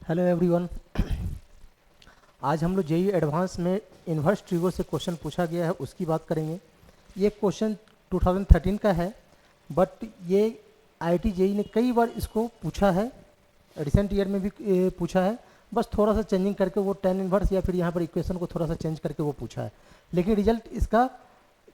Hello everyone. आज हम लोग जेईई एडवांस में इन्वर्स ट्रिगो से क्वेश्चन पूछा गया है उसकी बात करेंगे। ये क्वेश्चन 2013 का है, बट ये आईआईटी जेईई ने कई बार इसको पूछा है, रिसेंट ईयर में भी पूछा है। बस थोड़ा सा चेंजिंग करके वो टेन इन्वर्स या फिर यहाँ पर इक्वेशन को थोड़ा सा चेंज करके वो पूछा है, लेकिन रिजल्ट इसका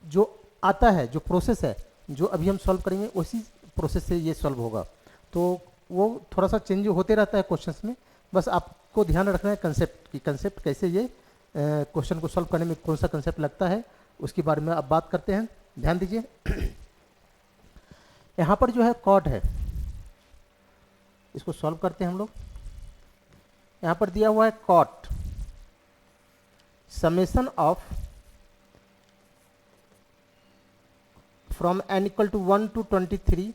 जो आता है, जो प्रोसेस है, जो अभी हम सॉल्व करेंगे उसी प्रोसेस से ये सॉल्व होगा। तो वो थोड़ा सा चेंज होते रहता है क्वेश्चंस में। बस आपको ध्यान रखना है कंसेप्ट की, कंसेप्ट कैसे ये क्वेश्चन को सॉल्व करने में कौन सा कंसेप्ट लगता है, उसके बारे में अब बात करते हैं। ध्यान दीजिए। यहाँ पर जो है कॉट है, इसको सॉल्व करते हैं हम लोग। यहाँ पर दिया हुआ है cot summation of from n equal to 1 to 23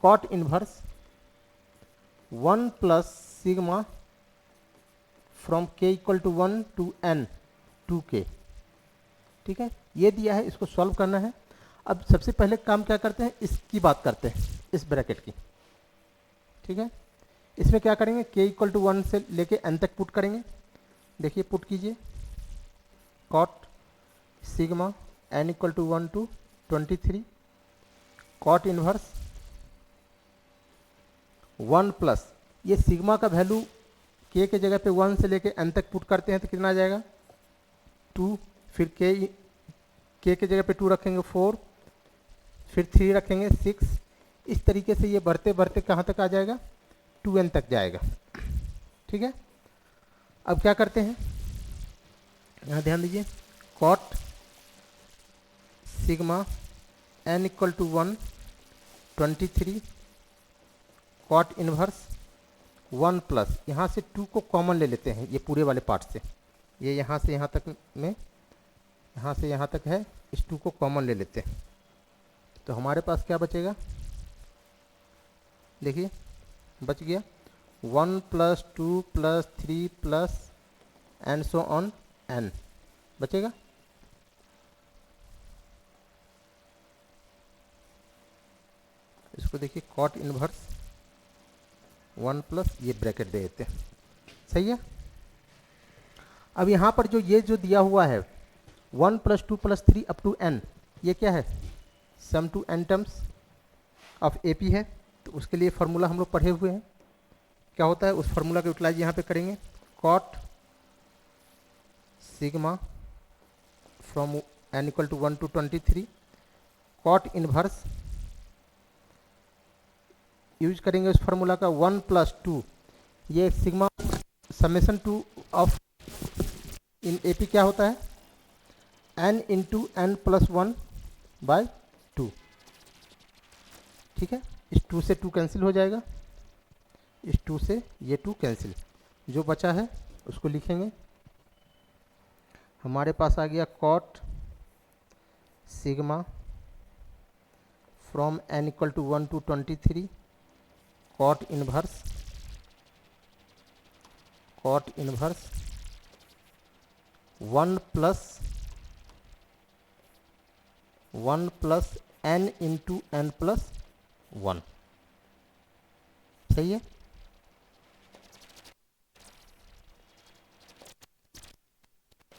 cot inverse 1 plus sigma from k equal to 1 to n 2k। ठीक है, ये दिया है, इसको सॉल्व करना है। अब सबसे पहले काम क्या करते हैं, इसकी बात करते हैं, इस ब्रैकेट की। ठीक है, इसमें क्या करेंगे, k इक्वल टू 1 से लेके n तक पुट करेंगे। देखिए पुट कीजिए, cot sigma n equal to 1 to 23 cot inverse 1 plus, ये सिग्मा का वैल्यू k के जगह पे 1 से लेके n तक पुट करते हैं तो कितना आ जाएगा 2, फिर k के जगह पे 2 रखेंगे 4, फिर 3 रखेंगे 6। इस तरीके से ये बढ़ते बढ़ते कहाँ तक आ जाएगा 2n तक जाएगा। ठीक है, अब क्या करते हैं, यहाँ ध्यान दीजिए, cot sigma n equal to 1 23 cot inverse 1 plus, यहाँ से 2 को कॉमन ले लेते हैं, ये पूरे वाले पार्ट से, ये यहाँ से यहाँ तक में, यहाँ से यहाँ तक है, इस 2 को कॉमन ले लेते हैं तो हमारे पास क्या बचेगा, देखिए बच गया 1 plus 2 plus 3 plus and so on n बचेगा। इसको देखिए कॉट इनवर्स 1 प्लस, ये ब्रैकेट दे देते हैं, सही है। अब यहाँ पर ये जो दिया हुआ है 1 plus 2 plus 3 up to n, ये क्या है, sum to n terms of AP है। तो उसके लिए फार्मूला हम लोग पढ़े हुए हैं, क्या होता है, उस फार्मूला को यूटिलाइज यहाँ पे करेंगे। Cot sigma from n equal to 1 to 23 cot inverse, use करेंगे उस फार्मूला का 1 प्लस 2, ये sigma summation 2 of n AP क्या होता है n into n plus 1 by 2। ठीक है, इस 2 से 2 कैंसिल हो जाएगा, इस 2 से ये 2 कैंसिल, जो बचा है उसको लिखेंगे। हमारे पास आ गया cot sigma from n equal to 1 to 23 cot inverse 1 plus n into n plus 1, सही है।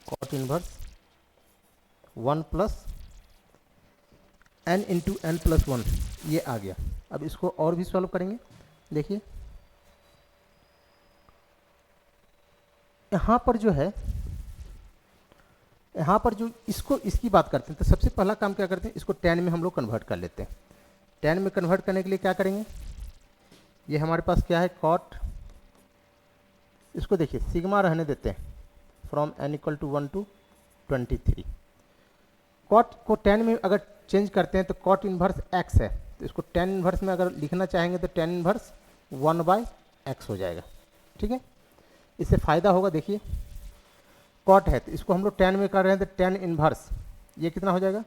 Cot inverse 1 plus n into n plus 1, ये आ गया। अब इसको और भी सॉल्व करेंगे। देखिए यहाँ पर जो है, यहाँ पर जो इसको इसकी बात करते हैं तो सबसे पहला काम क्या करते हैं, इसको tan में हम लोग कन्वर्ट कर लेते हैं। tan में कन्वर्ट करने के लिए क्या करेंगे, ये हमारे पास क्या है कॉट, इसको देखिए सिग्मा रहने देते हैं from n equal to 1 to 23। Cot को tan में अगर चेंज करते हैं तो कॉट इनवर्स x है, तो इसको tan इनवर्स में अगर लिखना चाहेंगे तो tan इनवर्स 1 बाय x हो जाएगा। ठीक है, इससे फ़ायदा होगा। देखिए कॉट है तो इसको हम लोग tan में कर रहे हैं तो tan इनवर्स ये कितना हो जाएगा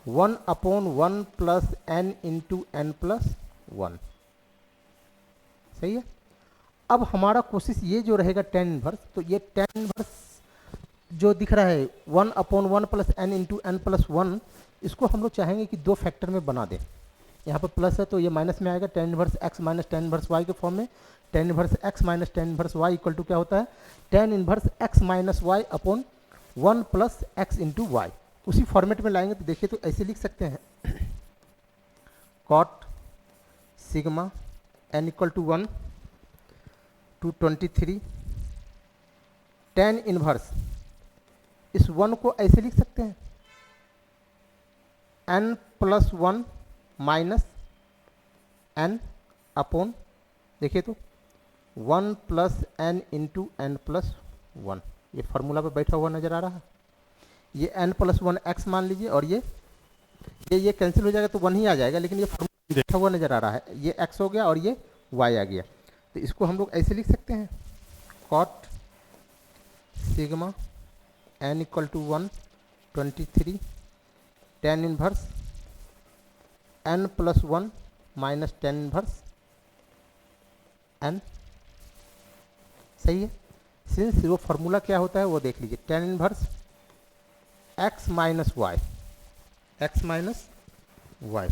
1 upon 1 plus n into n plus 1, सही है। अब हमारा कोशिश ये जो रहेगा tan इनवर्स, तो ये tan इनवर्स जो दिख रहा है 1 upon 1 plus n into n plus 1, इसको हम लोग चाहेंगे कि 2 फैक्टर में बना दें। यहाँ पर प्लस है तो ये माइनस में आएगा, tan inverse x minus tan inverse y के फॉर्म में। Tan inverse x minus tan inverse y equal to क्या होता है, tan inverse x minus y upon 1 plus x into y. उसी फॉर्मेट में लाएंगे तो देखिए तो ऐसे लिख सकते हैं, cot sigma n equal to 1 to 23 tan inverse, इस 1 को ऐसे लिख सकते हैं n plus 1 minus n upon, देखिए तो 1 plus n into n plus 1। ये फार्मूला पे बैठा हुआ नज़र आ रहा है। ये n प्लस 1 x मान लीजिए और ये कैंसिल हो जाएगा तो 1 ही आ जाएगा, लेकिन ये फार्मूला बैठा हुआ नज़र आ रहा है। ये x हो गया और ये y आ गया, तो इसको हम लोग ऐसे लिख सकते हैं, cot sigma n equal to 1 23 tan inverse n plus 1 minus tan inverse n। सही है। सिंस वो फार्मूला क्या होता है वो देख लीजिए, tan inverse x minus y, x minus y,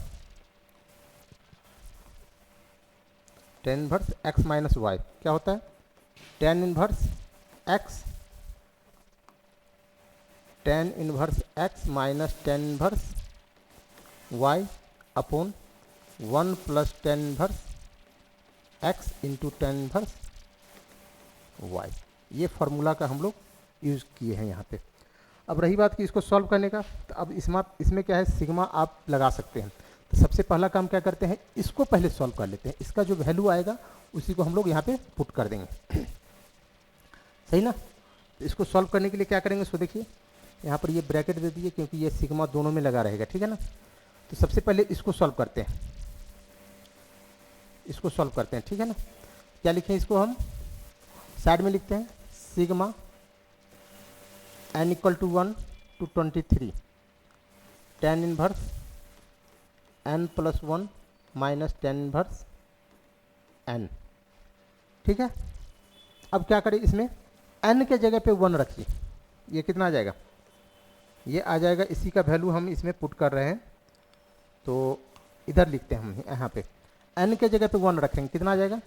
tan inverse x minus y क्या होता है, tan inverse x, tan inverse x minus tan inverse y upon 1 plus tan inverse x into tan inverse y। ये formula का हम लोग use किए हैं यहाँ पे। अब रही बात कि इसको सॉल्व करने का, तो अब इसमें क्या है, सिग्मा आप लगा सकते हैं। तो सबसे पहला काम क्या करते हैं, इसको पहले सॉल्व कर लेते हैं। इसका जो वैल्यू आएगा उसी को हम लोग यहाँ पे पुट कर देंगे, सही ना। तो इसको सॉल्व करने के लिए क्या करेंगे, इसको देखिए यहाँ पर ये ब्रैकेट दे दीजिए क्योंकि ये सिग्मा दोनों में लगा रहेगा, ठीक है ना। तो सबसे पहले इसको सॉल्व करते हैं, इसको सॉल्व करते हैं, ठीक है ना। क्या लिखें इसको, हम साइड में लिखते हैं sigma n equal to 1 to 23 tan inverse n plus 1 minus tan inverse n, ठीक है। अब क्या करें, इसमें n के जगह पे 1 रखिए, ये कितना आ जाएगा, ये आ जाएगा, इसी का वैल्यू हम इसमें पुट कर रहे हैं। तो इधर लिखते हैं हम यहाँ पे n के जगह पे 1 रखेंगे, कितना आ जाएगा,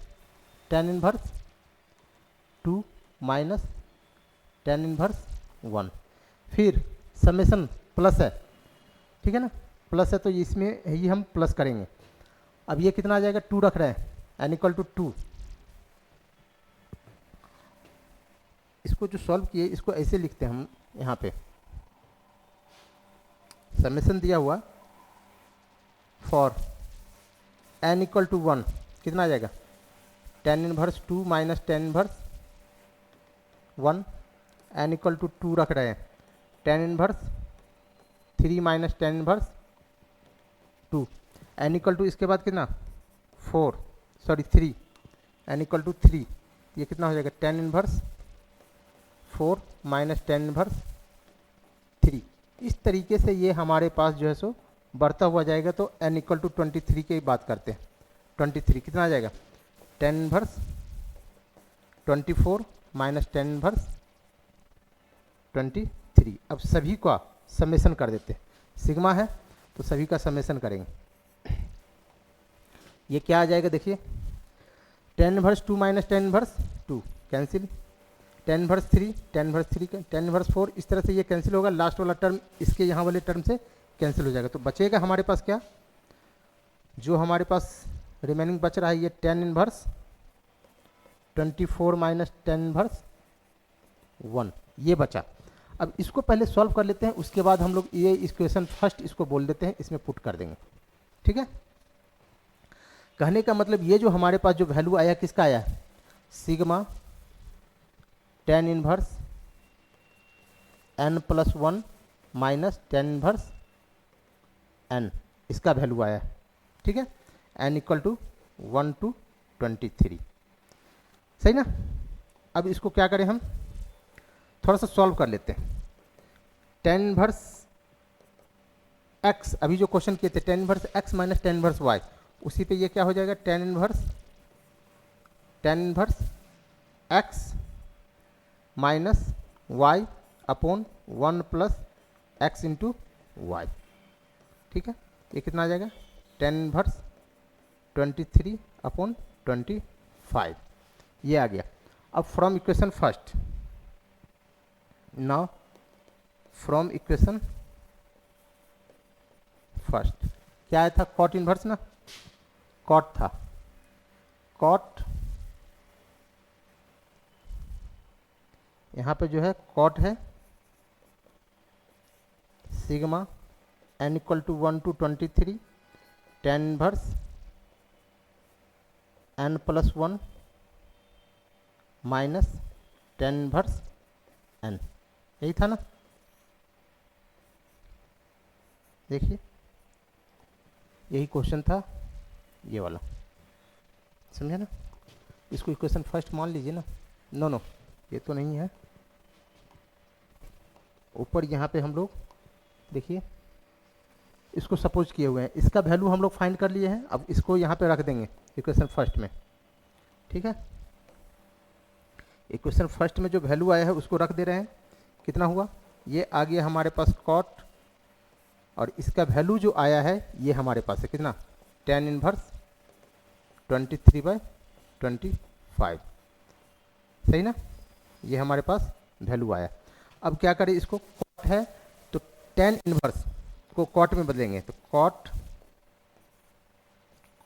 tan inverse 2 minus tan inverse 1, फिर समेसन प्लस है, ठीक है ना, प्लस है तो इसमें ही हम प्लस करेंगे। अब ये कितना आ जाएगा, 2 रख रहे हैं, n इक्वल टू 2। इसको जो सॉल्व किए इसको ऐसे लिखते हैं हम, यहाँ पे समेसन दिया हुआ फॉर n इक्वल टू 1 कितना आ जाएगा, tan inverse 2 minus tan inverse 1, n equal to 2 रख रहे हैं, tan inverse 3 minus tan inverse 2, n equal to इसके बाद कितना 3, n इक्वल टू 3, ये कितना हो जाएगा, tan inverse 4 minus tan inverse 3। इस तरीके से ये हमारे पास जो है सो बढ़ता हुआ जाएगा। तो n इक्वल टू 23 की बात करते हैं, 23 कितना आ जाएगा, tan inverse 24 minus tan inverse 23। अब सभी का समेसन कर देते हैं, सिग्मा है तो सभी का समेसन करेंगे। ये क्या आ जाएगा, देखिए ten inverse 2 minus tan inverse 2 cancel, ten inverse 3, ten inverse 3, tan inverse 4, इस तरह से ये कैंसिल होगा। लास्ट वाला टर्म इसके यहाँ वाले टर्म से कैंसिल हो जाएगा। तो बचेगा हमारे पास क्या, जो हमारे पास रिमेनिंग बच रहा है ये tan inverse 24 minus tan inverse 1, ये बचा। अब इसको पहले सॉल्व कर लेते हैं, उसके बाद हम लोग ये इक्वेशन फर्स्ट इसको बोल देते हैं, इसमें पुट कर देंगे, ठीक है। कहने का मतलब ये जो हमारे पास जो वैल्यू आया किसका आया, sigma ten inverse n plus 1 minus tan inverse n, इसका वैल्यू आया, ठीक है, n इक्वल टू 1 टू 23, सही ना। अब इसको क्या करें, हम थोड़ा सा सॉल्व कर लेते हैं। टेन इनवर्स x, अभी जो क्वेश्चन किए थे tan inverse x minus tan inverse y, उसी पे ये क्या हो जाएगा, tan inverse x minus y upon 1 plus x into y, ठीक है। ये कितना आ जाएगा, tan इनवर्स 23/25 ये आ गया। अब from equation first, now from equation first क्या आया था, कॉट इनवर्स ना, कॉट था, कॉट यहाँ पे जो है कॉट है sigma n equal to 1 to 23 tan inverse n plus 1 minus tan inverse n, यही था ना। देखिए यही क्वेश्चन था ये वाला, समझे ना। इसको इक्वेशन फर्स्ट मान लीजिए ना। नो नो ये तो नहीं है, ऊपर यहाँ पे हम लोग देखिए इसको सपोज किए हुए हैं, इसका वैल्यू हम लोग फाइंड कर लिए हैं। अब इसको यहाँ पे रख देंगे इक्वेशन फर्स्ट में, ठीक है। इक्वेशन फर्स्ट में जो वैल्यू आया है उसको रख दे रहे हैं। कितना हुआ, ये आ गया हमारे पास कॉट, और इसका वैल्यू जो आया है ये हमारे पास है कितना, tan इनवर्स 23/25, सही ना। ये हमारे पास वैल्यू आया। अब क्या करें, इसको कॉट है तो tan इनवर्स को कॉट में बदलेंगे, तो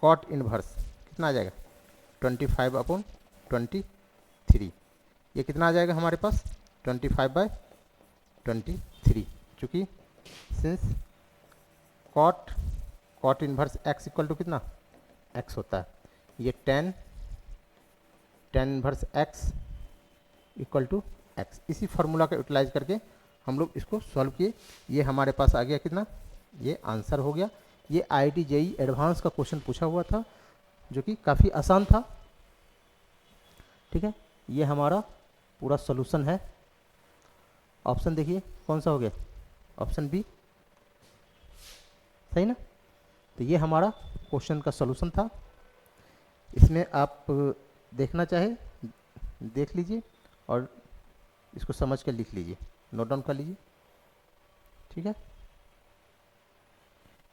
कॉट इनवर्स कितना आ जाएगा 25/23, ये कितना आ जाएगा हमारे पास 25/23, चूँकि since cot inverse x equal to कितना x होता है, ये tan inverse x equal to x, इसी फार्मूला का यूटिलाइज करके हम लोग इसको सॉल्व किए। ये हमारे पास आ गया कितना, ये आंसर हो गया। ये IIT JEE एडवांस का क्वेश्चन पूछा हुआ था जो कि काफ़ी आसान था, ठीक है। ये हमारा पूरा सॉल्यूशन है। ऑप्शन देखिए कौन सा हो गया, ऑप्शन बी, सही ना। तो ये हमारा क्वेश्चन का सॉल्यूशन था। इसमें आप देखना चाहे देख लीजिए और इसको समझ कर लिख लीजिए, नोट डाउन कर लीजिए, ठीक है।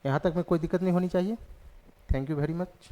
यहाँ तक में कोई दिक्कत नहीं होनी चाहिए। Thank you very much.